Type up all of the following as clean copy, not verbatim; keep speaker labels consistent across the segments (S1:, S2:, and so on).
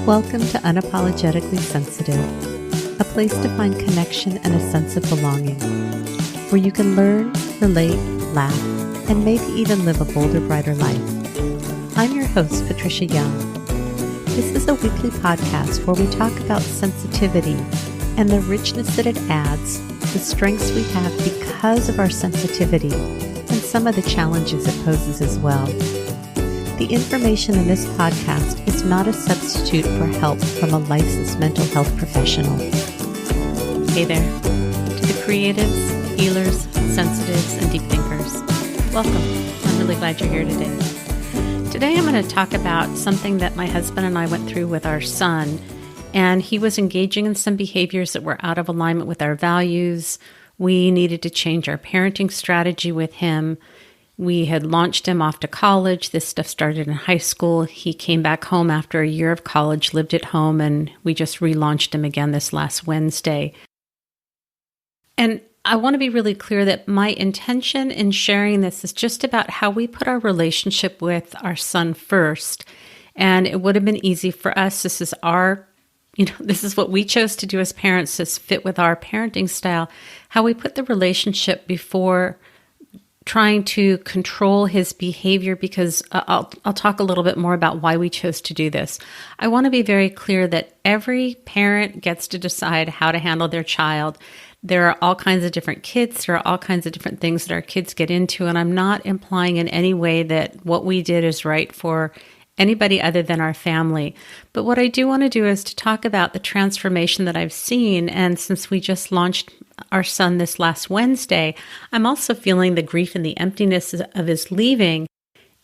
S1: Welcome to Unapologetically Sensitive, a place to find connection and a sense of belonging, where you can learn, relate, laugh, and maybe even live a bolder, brighter life. I'm your host, Patricia Young. This is a weekly podcast where we talk about sensitivity and the richness that it adds, the strengths we have because of our sensitivity, and some of the challenges it poses as well. The information in this podcast is not a substitute for help from a licensed mental health professional. Hey there, to the creatives, healers, sensitives, and deep thinkers. Welcome. I'm really glad you're here today. Today I'm going to talk about something that my husband and I went through with our son, and he was engaging in some behaviors that were out of alignment with our values. We needed to change our parenting strategy with him. We had launched him off to college. This stuff started in high school. He came back home after a year of college, lived at home, and we just relaunched him again this last Wednesday. And I want to be really clear that my intention in sharing this is just about how we put our relationship with our son first. And it would have been easy for us. This is this is what we chose to do as parents, to fit with our parenting style, how we put the relationship before trying to control his behavior, because I'll talk a little bit more about why we chose to do this. I want to be very clear that every parent gets to decide how to handle their child. There are all kinds of different kids. There are all kinds of different things that our kids get into, and I'm not implying in any way that what we did is right for anybody other than our family. But what I do want to do is to talk about the transformation that I've seen. And since we just launched our son this last Wednesday, I'm also feeling the grief and the emptiness of his leaving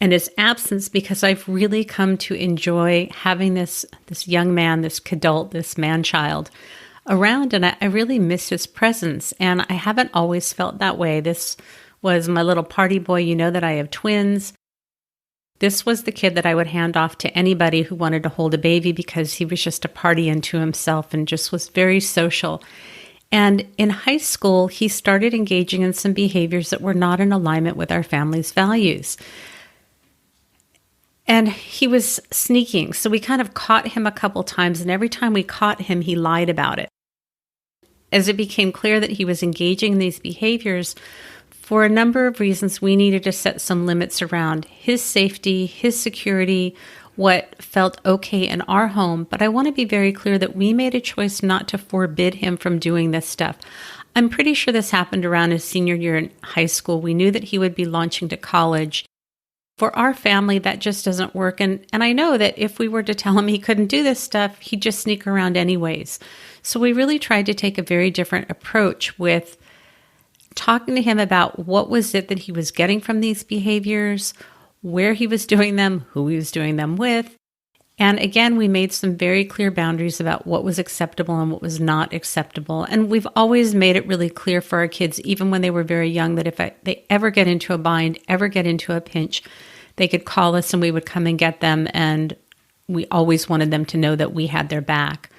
S1: and his absence, because I've really come to enjoy having this young man, this kidult, this man-child around, and I really miss his presence. And I haven't always felt that way. This was my little party boy. You know that I have twins. This was the kid that I would hand off to anybody who wanted to hold a baby, because he was just a party unto himself and just was very social. And in high school, he started engaging in some behaviors that were not in alignment with our family's values. And he was sneaking. So we kind of caught him a couple times, and every time we caught him, he lied about it. As it became clear that he was engaging in these behaviors, for a number of reasons, we needed to set some limits around his safety, his security, what felt okay in our home. But I want to be very clear that we made a choice not to forbid him from doing this stuff. I'm pretty sure this happened around his senior year in high school. We knew that he would be launching to college. For our family, that just doesn't work. And I know that if we were to tell him he couldn't do this stuff, he'd just sneak around anyways. So we really tried to take a very different approach with talking to him about what was it that he was getting from these behaviors, where he was doing them, who he was doing them with. And again, we made some very clear boundaries about what was acceptable and what was not acceptable. And we've always made it really clear for our kids, even when they were very young, that if they ever get into a bind, ever get into a pinch, they could call us and we would come and get them. And we always wanted them to know that we had their back.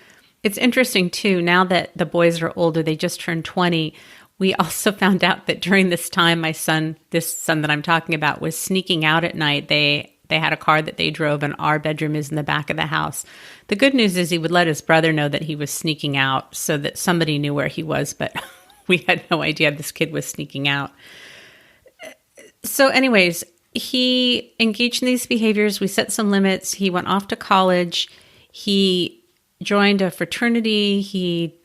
S1: It's interesting too, now that the boys are older, they just turned 20, we also found out that during this time, this son that I'm talking about, was sneaking out at night. They had a car that they drove, and our bedroom is in the back of the house. The good news is he would let his brother know that he was sneaking out so that somebody knew where he was, but we had no idea this kid was sneaking out. So anyways, he engaged in these behaviors. We set some limits. He went off to college. He joined a fraternity. He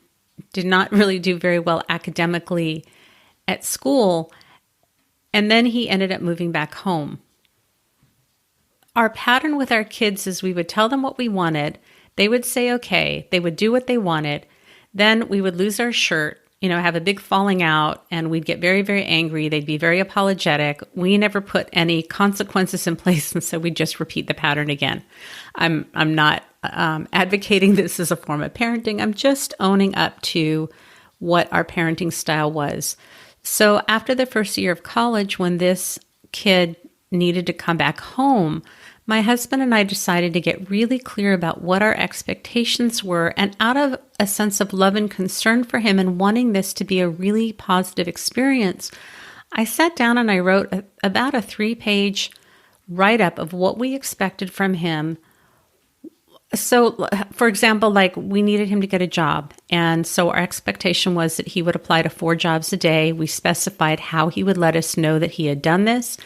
S1: did not really do very well academically at school. And then he ended up moving back home. Our pattern with our kids is we would tell them what we wanted. They would say, okay. They would do what they wanted. Then we would lose our shirt, have a big falling out, and we'd get very, very angry. They'd be very apologetic. We never put any consequences in place, and so we'd just repeat the pattern again. I'm not advocating this as a form of parenting. I'm just owning up to what our parenting style was. So after the first year of college, when this kid needed to come back home, my husband and I decided to get really clear about what our expectations were. And out of a sense of love and concern for him and wanting this to be a really positive experience, I sat down and I wrote about a 3-page write-up of what we expected from him, So, for example, like we needed him to get a job. And so our expectation was that he would apply to 4 jobs a day. We specified how he would let us know that he had done this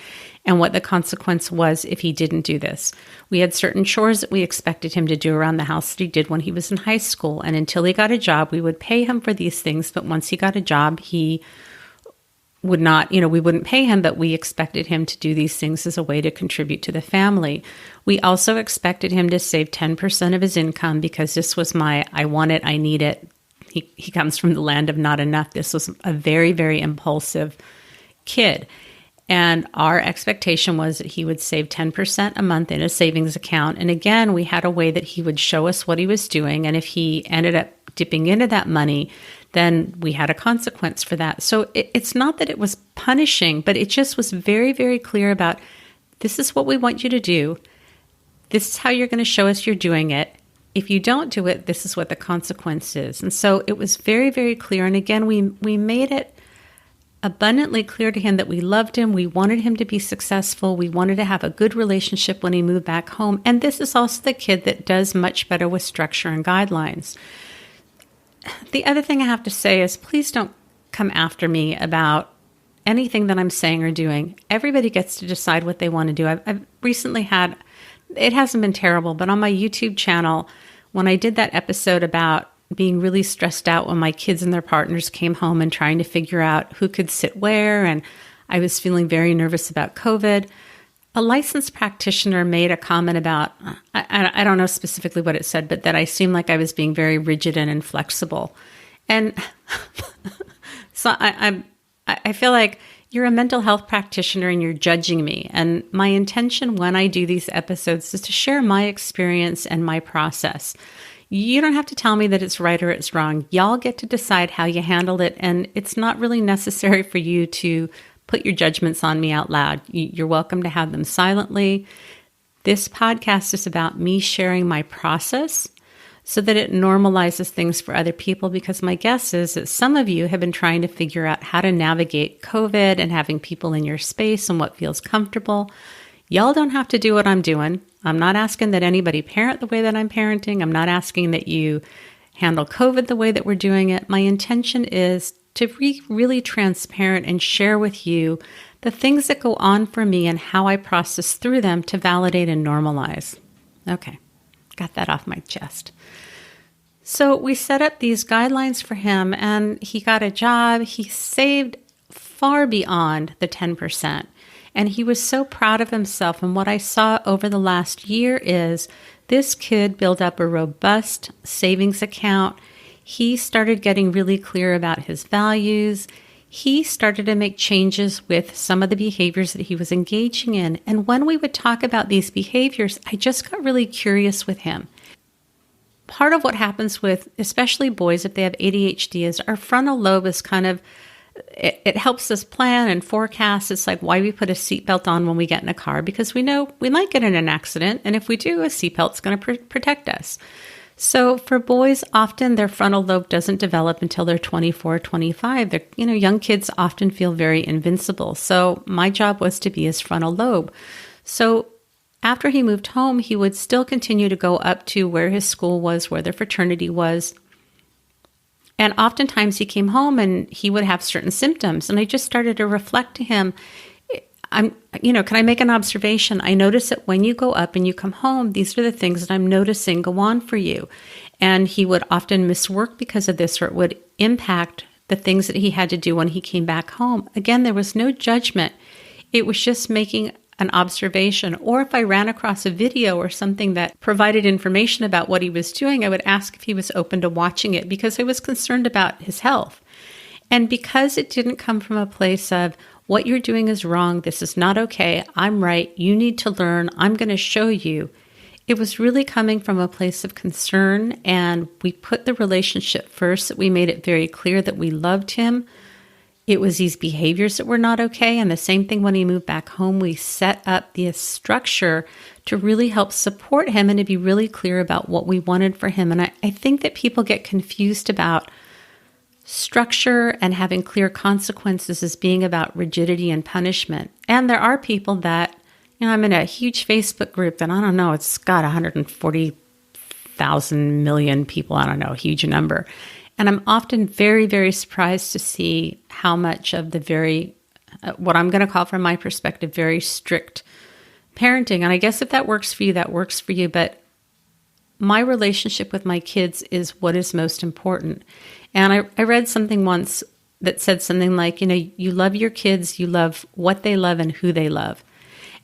S1: and what the consequence was if he didn't do this. We had certain chores that we expected him to do around the house that he did when he was in high school. And until he got a job, we would pay him for these things. But once he got a job, he would not, we wouldn't pay him, but we expected him to do these things as a way to contribute to the family. We also expected him to save 10% of his income because this was I want it, I need it. He comes from the land of not enough. This was a very, very impulsive kid. And our expectation was that he would save 10% a month in a savings account. And again, we had a way that he would show us what he was doing. And if he ended up dipping into that money, then we had a consequence for that. So it's not that it was punishing, but it just was very, very clear about this is what we want you to do. This is how you're going to show us you're doing it. If you don't do it, this is what the consequence is. And so it was very, very clear. And again, we made it abundantly clear to him that we loved him. We wanted him to be successful. We wanted to have a good relationship when he moved back home. And this is also the kid that does much better with structure and guidelines. The other thing I have to say is please don't come after me about anything that I'm saying or doing. Everybody gets to decide what they want to do. I've recently had, it hasn't been terrible, but on my YouTube channel, when I did that episode about being really stressed out when my kids and their partners came home and trying to figure out who could sit where, and I was feeling very nervous about COVID, a licensed practitioner made a comment about, I don't know specifically what it said, but that I seemed like I was being very rigid and inflexible. And so I feel like you're a mental health practitioner and you're judging me. And my intention when I do these episodes is to share my experience and my process. You don't have to tell me that it's right or it's wrong. Y'all get to decide how you handle it. And it's not really necessary for you to put your judgments on me out loud. You're welcome to have them silently. This podcast is about me sharing my process so that it normalizes things for other people, because my guess is that some of you have been trying to figure out how to navigate COVID and having people in your space and what feels comfortable. Y'all don't have to do what I'm doing. I'm not asking that anybody parent the way that I'm parenting. I'm not asking that you handle COVID the way that we're doing it. My intention is to be really transparent and share with you the things that go on for me and how I process through them to validate and normalize. Okay, got that off my chest. So we set up these guidelines for him and he got a job. He saved far beyond the 10%. And he was so proud of himself. And what I saw over the last year is this kid built up a robust savings account. He started getting really clear about his values. He started to make changes with some of the behaviors that he was engaging in. And when we would talk about these behaviors, I just got really curious with him. Part of what happens with, especially boys, if they have ADHD, is our frontal lobe is kind of, it helps us plan and forecast. It's like why we put a seatbelt on when we get in a car, because we know we might get in an accident. And if we do, a seatbelt's going to protect us. So for boys, often their frontal lobe doesn't develop until they're 24, 25. They're, young kids often feel very invincible. So my job was to be his frontal lobe. So after he moved home, he would still continue to go up to where his school was, where their fraternity was. And oftentimes he came home and he would have certain symptoms. And I just started to reflect to him, can I make an observation? I notice that when you go up and you come home, these are the things that I'm noticing go on for you. And he would often miss work because of this, or it would impact the things that he had to do when he came back home. Again, there was no judgment. It was just making an observation. Or if I ran across a video or something that provided information about what he was doing, I would ask if he was open to watching it because I was concerned about his health. And because it didn't come from a place of, what you're doing is wrong, this is not okay, I'm right, you need to learn, I'm going to show you. It was really coming from a place of concern, and we put the relationship first, that we made it very clear that we loved him. It was these behaviors that were not okay, and the same thing when he moved back home, we set up the structure to really help support him and to be really clear about what we wanted for him. And I think that people get confused about structure and having clear consequences as being about rigidity and punishment. And there are people that, I'm in a huge Facebook group that, I don't know, it's got 140 100,000 million people. I don't know, a huge number. And I'm often very, very surprised to see how much of the very, what I'm going to call from my perspective, very strict parenting. And I guess if that works for you, that works for you. But my relationship with my kids is what is most important. And I read something once that said something like, you love your kids, you love what they love and who they love.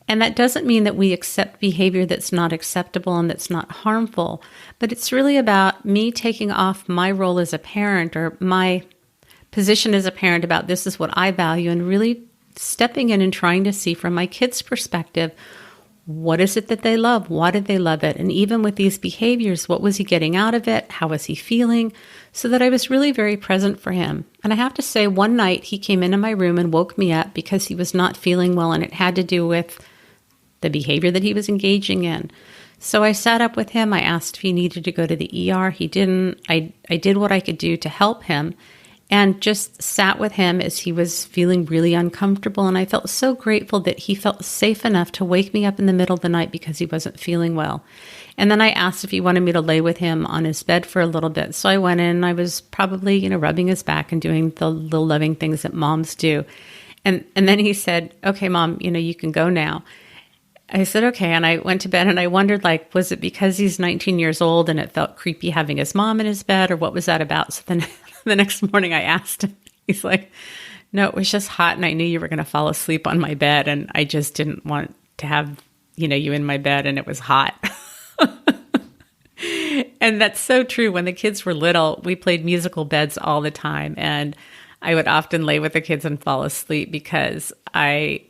S1: And that doesn't mean that we accept behavior that's not acceptable and that's not harmful, but it's really about me taking off my role as a parent or my position as a parent about this is what I value and really stepping in and trying to see from my kids' perspective, what is it that they love? Why did they love it? And even with these behaviors, what was he getting out of it? How was he feeling? So that I was really very present for him. And I have to say, one night he came into my room and woke me up because he was not feeling well, and it had to do with the behavior that he was engaging in. So I sat up with him. I asked if he needed to go to the ER. He didn't. I did what I could do to help him and just sat with him as he was feeling really uncomfortable. And I felt so grateful that he felt safe enough to wake me up in the middle of the night because he wasn't feeling well. And then I asked if he wanted me to lay with him on his bed for a little bit. So I went in and I was probably, rubbing his back and doing the little loving things that moms do. And then he said, "Okay, Mom, you can go now." I said, okay. And I went to bed and I wondered, was it because he's 19 years old and it felt creepy having his mom in his bed, or what was that about? So then the next morning I asked him, he's like, "No, it was just hot and I knew you were going to fall asleep on my bed. And I just didn't want to have, you in my bed, and it was hot." And that's so true. When the kids were little, we played musical beds all the time. And I would often lay with the kids and fall asleep because I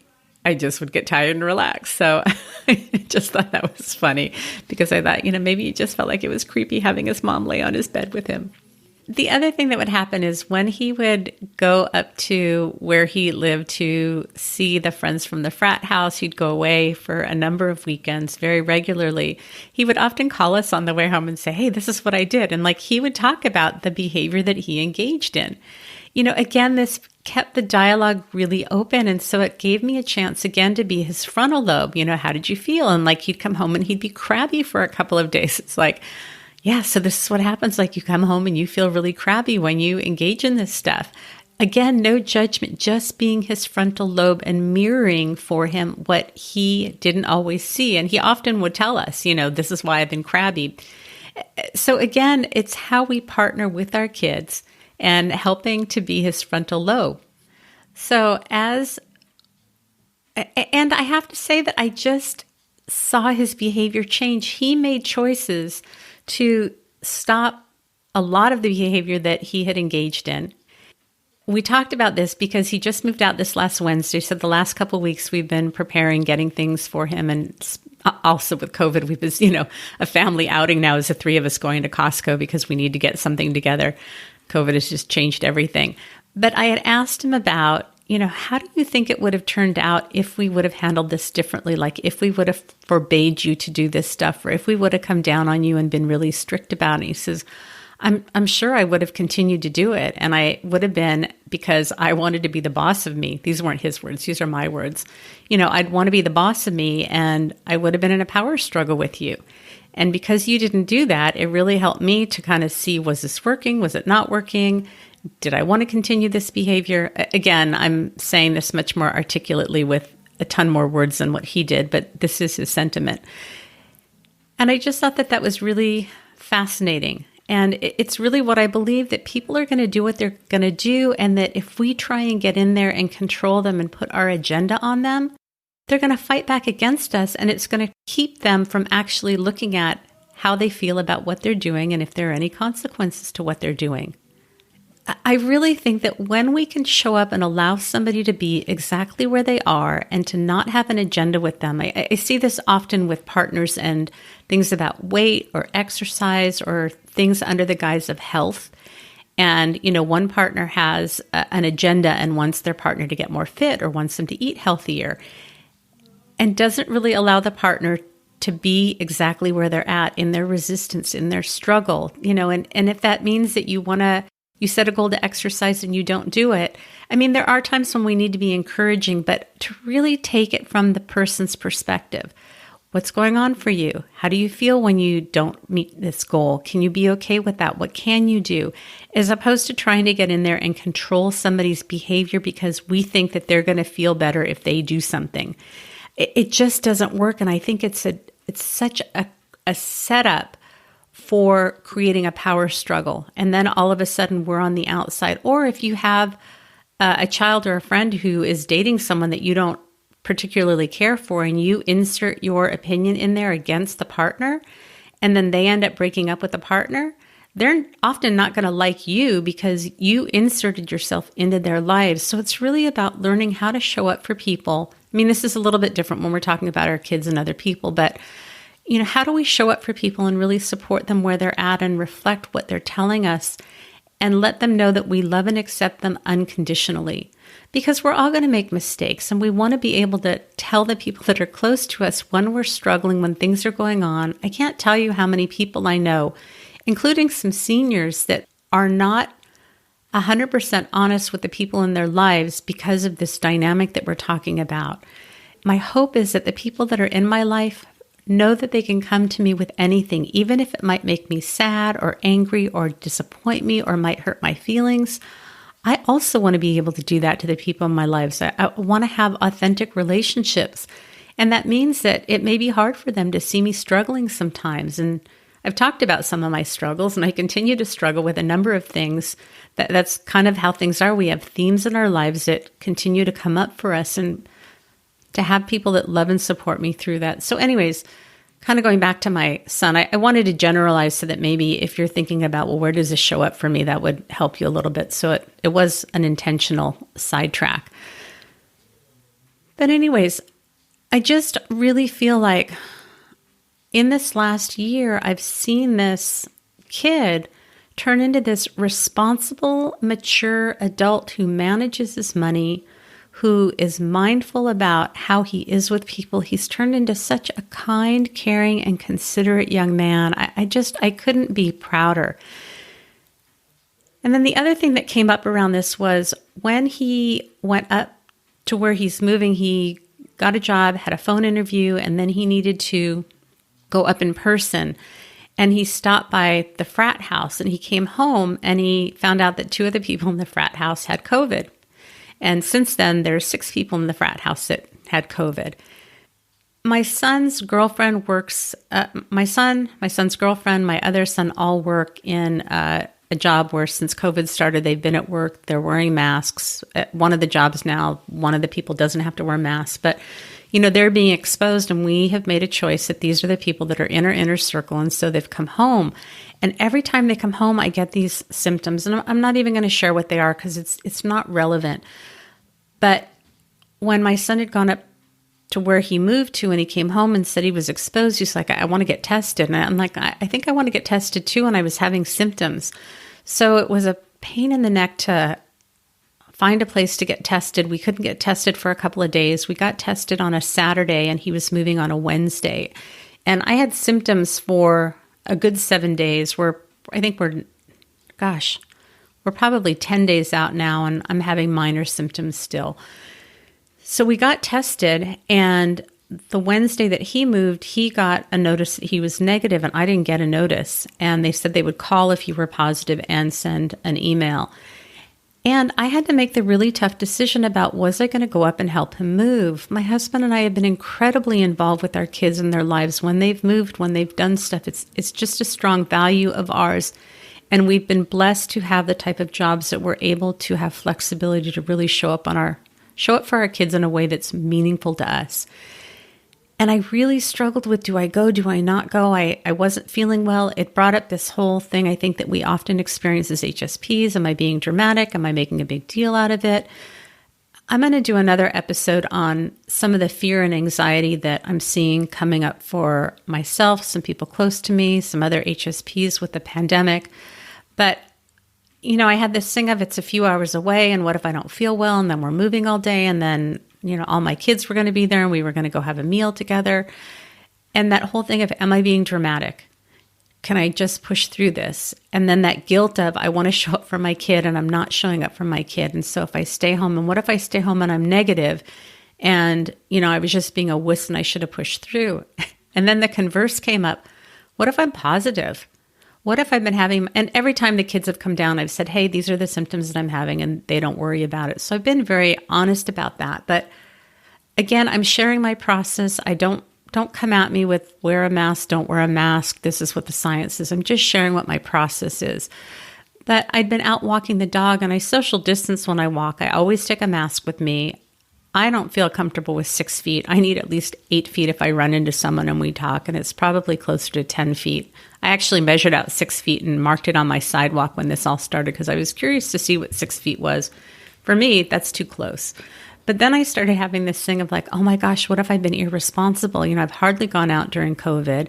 S1: just would get tired and relax. So I just thought that was funny because I thought, maybe he just felt like it was creepy having his mom lay on his bed with him. The other thing that would happen is when he would go up to where he lived to see the friends from the frat house, he'd go away for a number of weekends very regularly. He would often call us on the way home and say, "Hey, this is what I did." And he would talk about the behavior that he engaged in. Again, this kept the dialogue really open. And so it gave me a chance again to be his frontal lobe. How did you feel? And he'd come home and he'd be crabby for a couple of days. It's yeah, so this is what happens. You come home and you feel really crabby when you engage in this stuff. Again, no judgment, just being his frontal lobe and mirroring for him what he didn't always see. And he often would tell us, this is why I've been crabby. So again, it's how we partner with our kids and helping to be his frontal lobe. And I have to say that I just saw his behavior change. He made choices to stop a lot of the behavior that he had engaged in. We talked about this because he just moved out this last Wednesday. So the last couple of weeks we've been preparing, getting things for him. And also with COVID, we was, a family outing now as the three of us going to Costco because we need to get something together. COVID has just changed everything. But I had asked him about, how do you think it would have turned out if we would have handled this differently? If we would have forbade you to do this stuff, or if we would have come down on you and been really strict about it. He says, I'm sure I would have continued to do it. And I would have been because I wanted to be the boss of me. These weren't his words. These are my words. I'd want to be the boss of me, and I would have been in a power struggle with you. And because you didn't do that, it really helped me to kind of see, was this working? Was it not working? Did I want to continue this behavior? Again, I'm saying this much more articulately with a ton more words than what he did, but this is his sentiment. And I just thought that that was really fascinating. And it's really what I believe, that people are going to do what they're going to do, and that if we try and get in there and control them and put our agenda on them, they're going to fight back against us, and it's going to keep them from actually looking at how they feel about what they're doing and if there are any consequences to what they're doing. I really think that when we can show up and allow somebody to be exactly where they are and to not have an agenda with them, I see this often with partners and things about weight or exercise or things under the guise of health. And, one partner has an agenda and wants their partner to get more fit or wants them to eat healthier, and doesn't really allow the partner to be exactly where they're at in their resistance, in their struggle, and if that means that you set a goal to exercise and you don't do it. I mean, there are times when we need to be encouraging, but to really take it from the person's perspective. What's going on for you? How do you feel when you don't meet this goal? Can you be okay with that? What can you do? As opposed to trying to get in there and control somebody's behavior because we think that they're going to feel better if they do something. It just doesn't work. And I think it's such a setup for creating a power struggle. And then all of a sudden we're on the outside. Or if you have a child or a friend who is dating someone that you don't particularly care for, and you insert your opinion in there against the partner, and then they end up breaking up with the partner, they're often not going to like you because you inserted yourself into their lives. So it's really about learning how to show up for people. I mean, this is a little bit different when we're talking about our kids and other people, but how do we show up for people and really support them where they're at and reflect what they're telling us and let them know that we love and accept them unconditionally? Because we're all going to make mistakes, and we want to be able to tell the people that are close to us when we're struggling, when things are going on. I can't tell you how many people I know, including some seniors, that are not 100% honest with the people in their lives because of this dynamic that we're talking about. My hope is that the people that are in my life know that they can come to me with anything, even if it might make me sad or angry or disappoint me or might hurt my feelings. I also want to be able to do that to the people in my lives. I want to have authentic relationships. And that means that it may be hard for them to see me struggling sometimes. And I've talked about some of my struggles, and I continue to struggle with a number of things. That's kind of how things are. We have themes in our lives that continue to come up for us, and to have people that love and support me through that. So anyways, kind of going back to my son, I wanted to generalize so that maybe if you're thinking about, well, where does this show up for me, that would help you a little bit. So it was an intentional sidetrack. But anyways, I just really feel like in this last year, I've seen this kid turn into this responsible, mature adult who manages his money, who is mindful about how he is with people. He's turned into such a kind, caring, and considerate young man. I couldn't be prouder. And then the other thing that came up around this was when he went up to where he's moving, he got a job, had a phone interview, and then he needed to go up in person. And he stopped by the frat house, and he came home and he found out that 2 of the people in the frat house had COVID. And since then, there's 6 people in the frat house that had COVID. My son's girlfriend works, my son's girlfriend, my other son all work in a job where since COVID started, they've been at work, they're wearing masks. At one of the jobs now, one of the people doesn't have to wear masks, but they're being exposed, and we have made a choice that these are the people that are in our inner circle. And so they've come home. And every time they come home, I get these symptoms. And I'm not even going to share what they are because it's not relevant. But when my son had gone up to where he moved to and he came home and said he was exposed, he's like, I want to get tested. And I'm like, I think I want to get tested too. And I was having symptoms. So it was a pain in the neck to find a place to get tested. We couldn't get tested for a couple of days. We got tested on a Saturday and he was moving on a Wednesday. And I had symptoms for a good 7 days. We're probably 10 days out now, and I'm having minor symptoms still. So we got tested, and the Wednesday that he moved, he got a notice that he was negative, and I didn't get a notice. And they said they would call if you were positive and send an email. And I had to make the really tough decision about, was I going to go up and help him move? My husband and I have been incredibly involved with our kids in their lives when they've moved, when they've done stuff. It's just a strong value of ours. And we've been blessed to have the type of jobs that we're able to have flexibility to really show up for our kids in a way that's meaningful to us. And I really struggled with, do I go? Do I not go? I wasn't feeling well. It brought up this whole thing I think that we often experience as HSPs. Am I being dramatic? Am I making a big deal out of it? I'm going to do another episode on some of the fear and anxiety that I'm seeing coming up for myself, some people close to me, some other HSPs with the pandemic. But, I had this thing of it's a few hours away, and what if I don't feel well, and then we're moving all day, and then all my kids were going to be there and we were going to go have a meal together. And that whole thing of, am I being dramatic? Can I just push through this? And then that guilt of, I want to show up for my kid and I'm not showing up for my kid. And so if I stay home, and what if I stay home and I'm negative and, I was just being a wuss and I should have pushed through? And then the converse came up. What if I'm positive? What if I've been having, and every time the kids have come down, I've said, hey, these are the symptoms that I'm having, and they don't worry about it. So I've been very honest about that. But again, I'm sharing my process. I don't come at me with wear a mask, don't wear a mask. This is what the science is. I'm just sharing what my process is. But I'd been out walking the dog, and I social distance when I walk. I always take a mask with me. I don't feel comfortable with 6 feet. I need at least 8 feet if I run into someone and we talk, and it's probably closer to 10 feet. I actually measured out 6 feet and marked it on my sidewalk when this all started because I was curious to see what 6 feet was. For me, that's too close. But then I started having this thing of like, oh my gosh, what if I've been irresponsible? I've hardly gone out during COVID,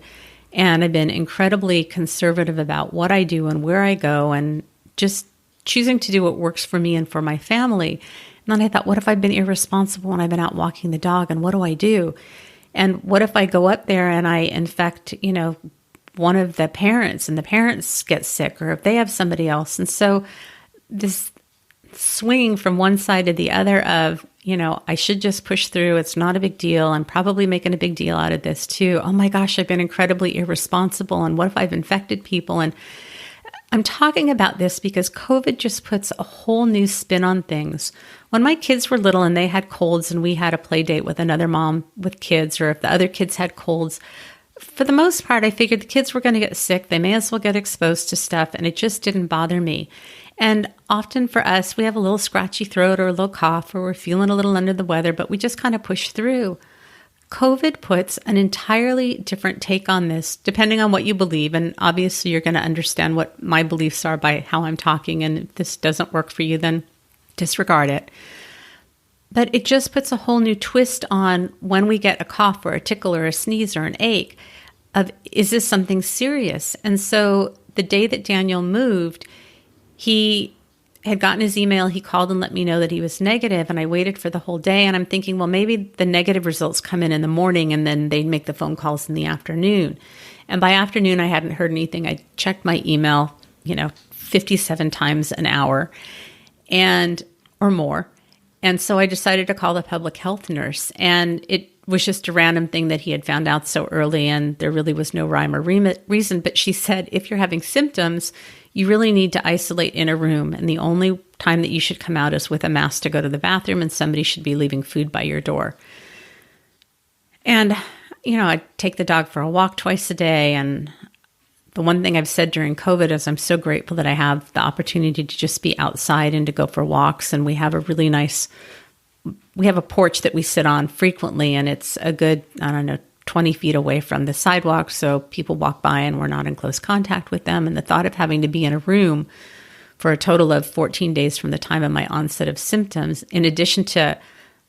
S1: and I've been incredibly conservative about what I do and where I go and just choosing to do what works for me and for my family. And then I thought, what if I've been irresponsible when I've been out walking the dog, and what do I do? And what if I go up there and I infect, one of the parents, and the parents get sick, or if they have somebody else? And so this swinging from one side to the other of, I should just push through. It's not a big deal. I'm probably making a big deal out of this too. Oh my gosh, I've been incredibly irresponsible. And what if I've infected people? And I'm talking about this because COVID just puts a whole new spin on things. When my kids were little and they had colds and we had a play date with another mom with kids, or if the other kids had colds, for the most part, I figured the kids were going to get sick. They may as well get exposed to stuff, and it just didn't bother me. And often for us, we have a little scratchy throat or a little cough, or we're feeling a little under the weather, but we just kind of push through. COVID puts an entirely different take on this, depending on what you believe. And obviously, you're going to understand what my beliefs are by how I'm talking. And if this doesn't work for you, then disregard it. But it just puts a whole new twist on when we get a cough or a tickle or a sneeze or an ache of, is this something serious? And so the day that Daniel moved, he had gotten his email. He called and let me know that he was negative, and I waited for the whole day. And I'm thinking, well, maybe the negative results come in the morning, and then they'd make the phone calls in the afternoon. And by afternoon, I hadn't heard anything. I checked my email, 57 times an hour or more. And so I decided to call the public health nurse, and it was just a random thing that he had found out so early, and there really was no rhyme or reason. But she said, if you're having symptoms, you really need to isolate in a room, and the only time that you should come out is with a mask to go to the bathroom, and somebody should be leaving food by your door. And, I take the dog for a walk twice a day, and the one thing I've said during COVID is I'm so grateful that I have the opportunity to just be outside and to go for walks, and we have a really nice, we have a porch that we sit on frequently, and it's a good, 20 feet away from the sidewalk, so people walk by and we're not in close contact with them. And the thought of having to be in a room for a total of 14 days from the time of my onset of symptoms, in addition to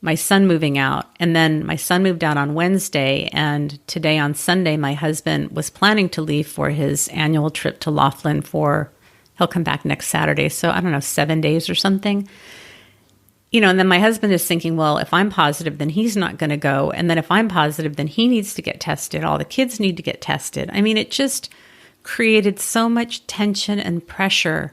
S1: my son moving out, and then my son moved out on Wednesday, and today on Sunday, my husband was planning to leave for his annual trip to Laughlin he'll come back next Saturday, so 7 days or something. And then my husband is thinking, well, if I'm positive, then he's not going to go. And then if I'm positive, then he needs to get tested. All the kids need to get tested. It just created so much tension and pressure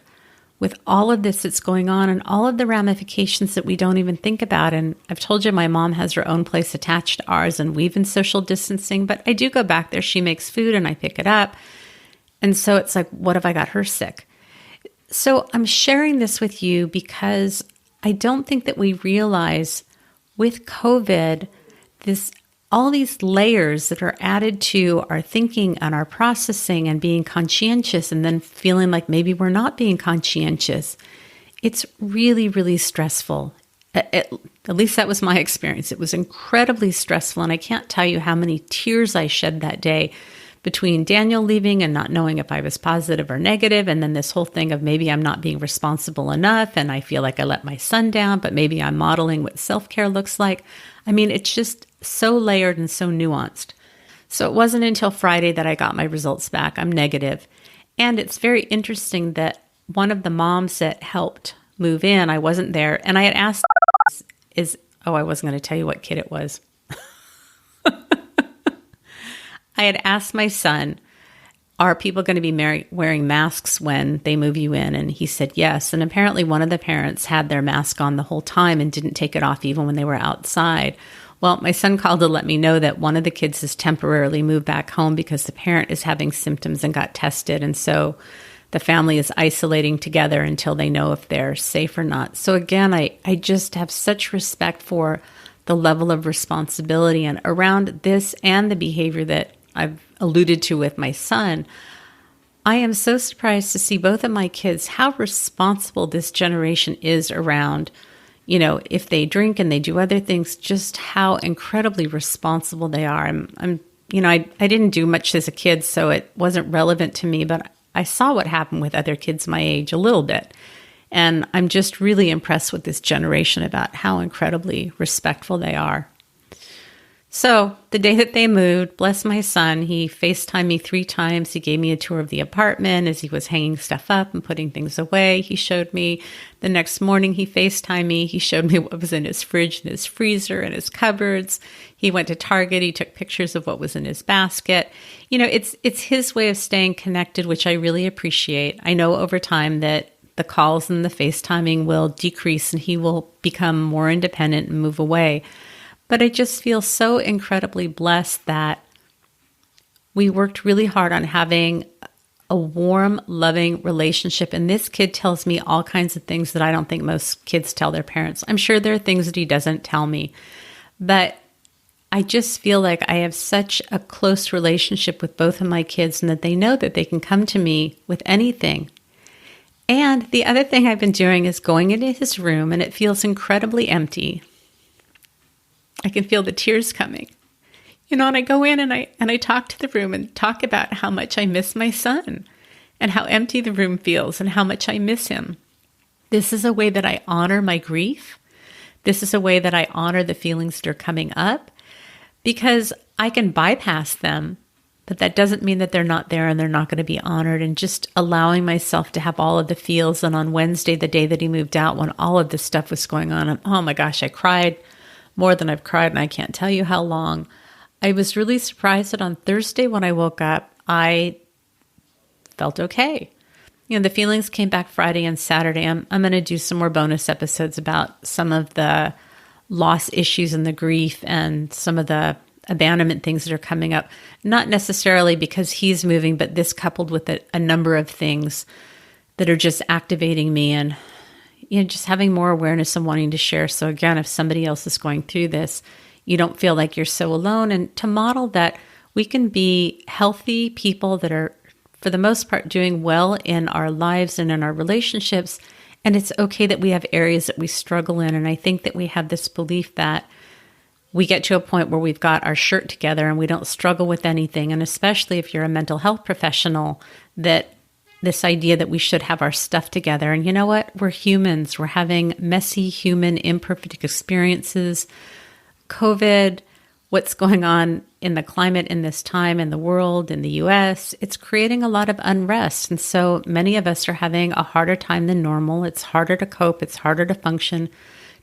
S1: with all of this that's going on and all of the ramifications that we don't even think about. And I've told you, my mom has her own place attached to ours, and we've been social distancing, but I do go back there. She makes food and I pick it up. And so it's like, what if I got her sick? So I'm sharing this with you because I don't think that we realize with COVID, all these layers that are added to our thinking and our processing and being conscientious, and then feeling like maybe we're not being conscientious. It's really, really stressful. At least that was my experience. It was incredibly stressful, and I can't tell you how many tears I shed that day between Daniel leaving and not knowing if I was positive or negative, and then this whole thing of maybe I'm not being responsible enough, and I feel like I let my son down, but maybe I'm modeling what self-care looks like. It's just so layered and so nuanced. So it wasn't until Friday that I got my results back. I'm negative. And it's very interesting that one of the moms that helped move in, I wasn't there, and I had asked, I wasn't going to tell you what kid it was. I had asked my son, are people going to be wearing masks when they move you in? And he said yes. And apparently one of the parents had their mask on the whole time and didn't take it off even when they were outside. Well, my son called to let me know that one of the kids has temporarily moved back home because the parent is having symptoms and got tested. And so the family is isolating together until they know if they're safe or not. So again, I just have such respect for the level of responsibility and around this and the behavior that I've alluded to with my son. I am so surprised to see both of my kids, how responsible this generation is around, if they drink and they do other things, just how incredibly responsible they are. I didn't do much as a kid, so it wasn't relevant to me, but I saw what happened with other kids my age a little bit. And I'm just really impressed with this generation about how incredibly respectful they are. So the day that they moved, bless my son, he FaceTimed me 3 times. He gave me a tour of the apartment as he was hanging stuff up and putting things away. He showed me the next morning, he FaceTimed me. He showed me what was in his fridge and his freezer and his cupboards. He went to Target. He took pictures of what was in his basket. It's his way of staying connected, which I really appreciate. I know over time that the calls and the FaceTiming will decrease and he will become more independent and move away. But I just feel so incredibly blessed that we worked really hard on having a warm, loving relationship. And this kid tells me all kinds of things that I don't think most kids tell their parents. I'm sure there are things that he doesn't tell me. But I just feel like I have such a close relationship with both of my kids and that they know that they can come to me with anything. And the other thing I've been doing is going into his room, and it feels incredibly empty. I can feel the tears coming. And I go in and I talk to the room and talk about how much I miss my son and how empty the room feels and how much I miss him. This is a way that I honor my grief. This is a way that I honor the feelings that are coming up because I can bypass them, but that doesn't mean that they're not there and they're not going to be honored. And just allowing myself to have all of the feels. And on Wednesday, the day that he moved out, when all of this stuff was going on, oh my gosh, I cried more than I've cried, and I can't tell you how long. I was really surprised that on Thursday when I woke up, I felt okay. The feelings came back Friday and Saturday. I'm going to do some more bonus episodes about some of the loss issues and the grief and some of the abandonment things that are coming up. Not necessarily because he's moving, but this coupled with a number of things that are just activating me and just having more awareness and wanting to share. So again, if somebody else is going through this, you don't feel like you're so alone. And to model that we can be healthy people that are, for the most part, doing well in our lives and in our relationships. And it's okay that we have areas that we struggle in. And I think that we have this belief that we get to a point where we've got our shirt together and we don't struggle with anything. And especially if you're a mental health professional, that this idea that we should have our stuff together. And you know what? We're humans. We're having messy, human, imperfect experiences. COVID, what's going on in the climate in this time in the world, in the US, it's creating a lot of unrest. And so many of us are having a harder time than normal. It's harder to cope. It's harder to function.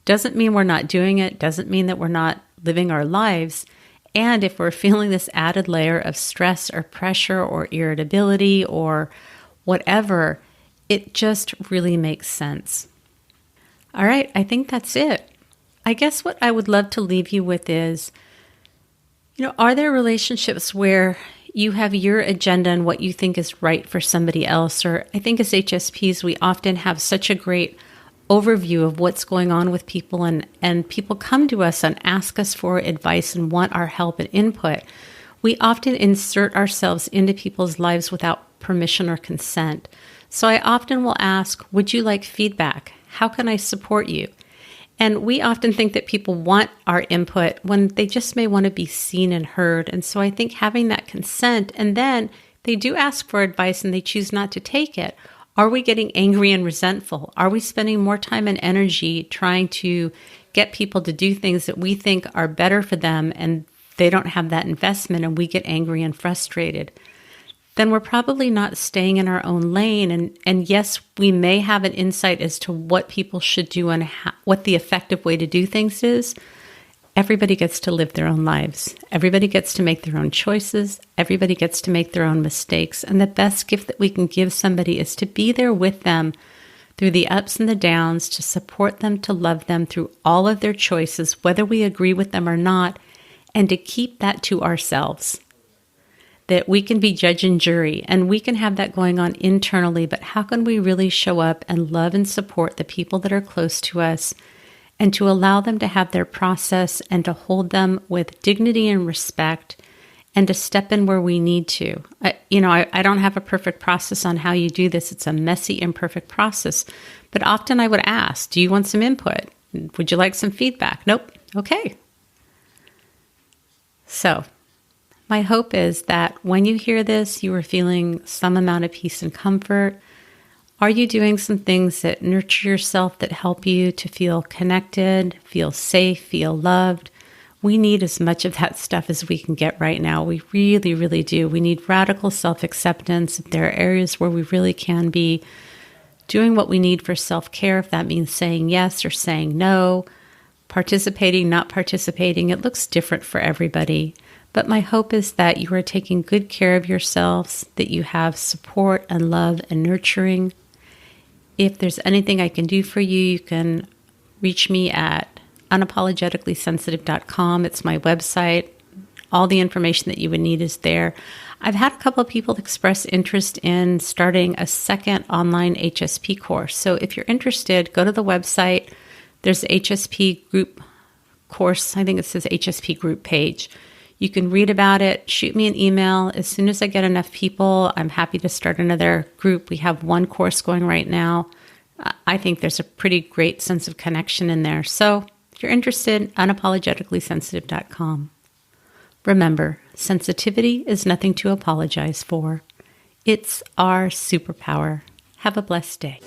S1: Doesn't mean we're not doing it. Doesn't mean that we're not living our lives. And if we're feeling this added layer of stress or pressure or irritability or whatever, it just really makes sense. All right, I think that's it. I guess what I would love to leave you with is, are there relationships where you have your agenda and what you think is right for somebody else? Or I think as HSPs, we often have such a great overview of what's going on with people, and people come to us and ask us for advice and want our help and input. We often insert ourselves into people's lives without permission or consent. So I often will ask, would you like feedback? How can I support you? And we often think that people want our input when they just may want to be seen and heard. And so I think having that consent, and then they do ask for advice and they choose not to take it. Are we getting angry and resentful? Are we spending more time and energy trying to get people to do things that we think are better for them and they don't have that investment and we get angry and frustrated? Then we're probably not staying in our own lane. And yes, we may have an insight as to what people should do and what the effective way to do things is. Everybody gets to live their own lives. Everybody gets to make their own choices. Everybody gets to make their own mistakes. And the best gift that we can give somebody is to be there with them through the ups and the downs, to support them, to love them through all of their choices, whether we agree with them or not, and to keep that to ourselves. That we can be judge and jury, and we can have that going on internally, but how can we really show up and love and support the people that are close to us, and to allow them to have their process and to hold them with dignity and respect, and to step in where we need to. I don't have a perfect process on how you do this. It's a messy, imperfect process. But often I would ask, do you want some input? Would you like some feedback? Nope. Okay. So my hope is that when you hear this, you are feeling some amount of peace and comfort. Are you doing some things that nurture yourself, that help you to feel connected, feel safe, feel loved? We need as much of that stuff as we can get right now. We really, really do. We need radical self-acceptance. If there are areas where we really can be doing what we need for self-care, if that means saying yes or saying no, participating, not participating, it looks different for everybody. But my hope is that you are taking good care of yourselves, that you have support and love and nurturing. If there's anything I can do for you, you can reach me at unapologeticallysensitive.com. It's my website. All the information that you would need is there. I've had a couple of people express interest in starting a second online HSP course. So if you're interested, go to the website. There's the HSP group course. I think it says HSP group page. You can read about it. Shoot me an email. As soon as I get enough people, I'm happy to start another group. We have one course going right now. I think there's a pretty great sense of connection in there. So if you're interested, unapologeticallysensitive.com. Remember, sensitivity is nothing to apologize for. It's our superpower. Have a blessed day.